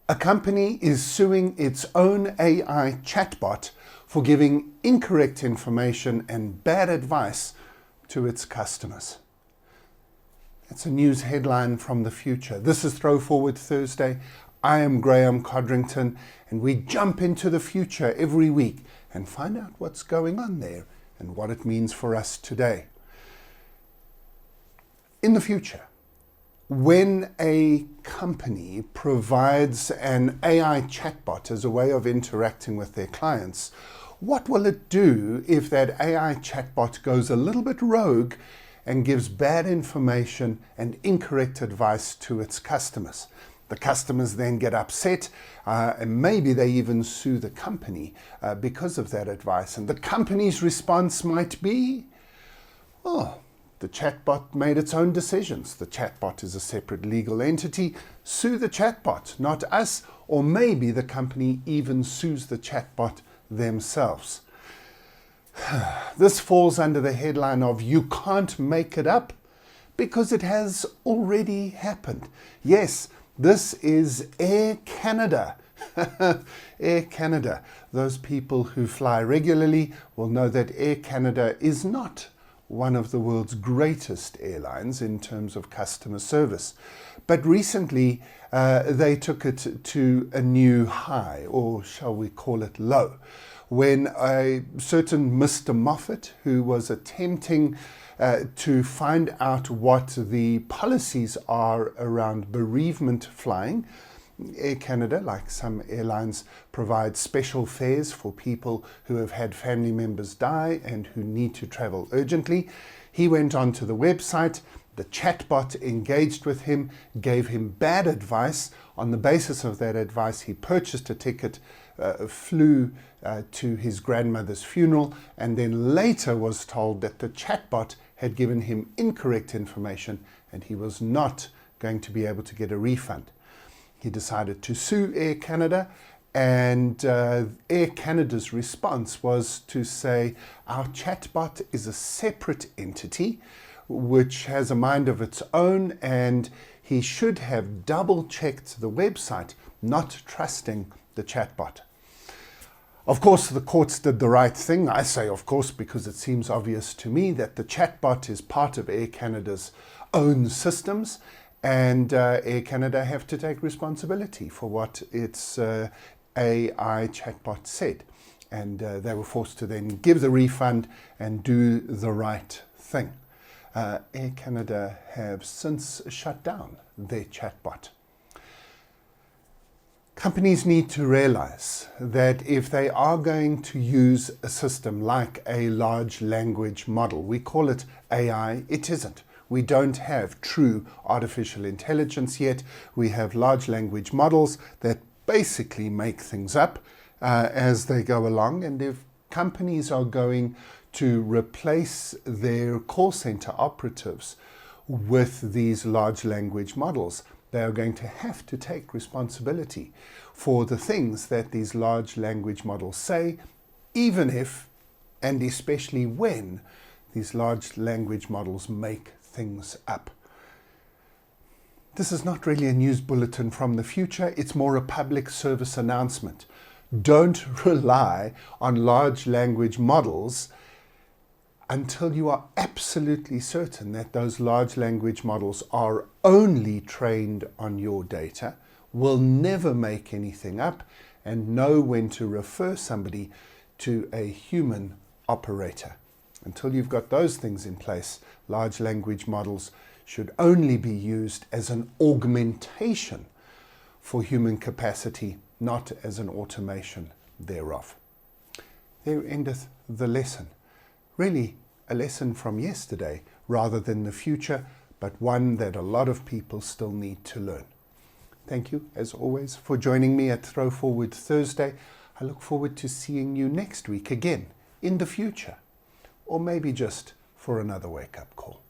A company is suing its own AI chatbot for giving incorrect information and bad advice to its customers. That's a news headline from the future. This is ThrowForward Thursday. I am Graeme Codrington, and we jump into the future every week and find out what's going on there and what it means for us today. In the future, when a company provides an AI chatbot as a way of interacting with their clients, what will it do if that AI chatbot goes a little bit rogue and gives bad information and incorrect advice to its customers? The customers then get upset and maybe they even sue the company because of that advice. And the company's response might be, oh, the chatbot made its own decisions. The chatbot is a separate legal entity. Sue the chatbot, not us. Or maybe the company even sues the chatbot themselves. This falls under the headline of you can't make it up because it has already happened. Yes, this is Air Canada. Air Canada. Those people who fly regularly will know that Air Canada is not one of the world's greatest airlines in terms of customer service. But recently, they took it to a new high, or shall we call it low, when a certain Mr. Moffat, who was attempting to find out what the policies are around bereavement flying. Air Canada, like some airlines, provides special fares for people who have had family members die and who need to travel urgently. He went onto the website, the chatbot engaged with him, gave him bad advice. On the basis of that advice, he purchased a ticket, flew to his grandmother's funeral, and then later was told that the chatbot had given him incorrect information and he was not going to be able to get a refund. He decided to sue Air Canada, and Air Canada's response was to say, our chatbot is a separate entity which has a mind of its own, and he should have double-checked the website, not trusting the chatbot. Of course, the courts did the right thing. I say of course because it seems obvious to me that the chatbot is part of Air Canada's own systems, and Air Canada have to take responsibility for what its AI chatbot said. And they were forced to then give the refund and do the right thing. Air Canada have since shut down their chatbot. Companies need to realize that if they are going to use a system like a large language model, we call it AI, it isn't. We don't have true artificial intelligence yet. We have large language models that basically make things up as they go along. And if companies are going to replace their call center operatives with these large language models, they are going to have to take responsibility for the things that these large language models say, even if, and especially when, these large language models make things up. This is not really a news bulletin from the future, it's more a public service announcement. Don't rely on large language models until you are absolutely certain that those large language models are only trained on your data, will never make anything up, and know when to refer somebody to a human operator. Until you've got those things in place, large language models should only be used as an augmentation for human capacity, not as an automation thereof. There endeth the lesson. Really a lesson from yesterday rather than the future, but one that a lot of people still need to learn. Thank you, as always, for joining me at ThrowForward Thursday. I look forward to seeing you next week again in the future, or maybe just for another wake-up call.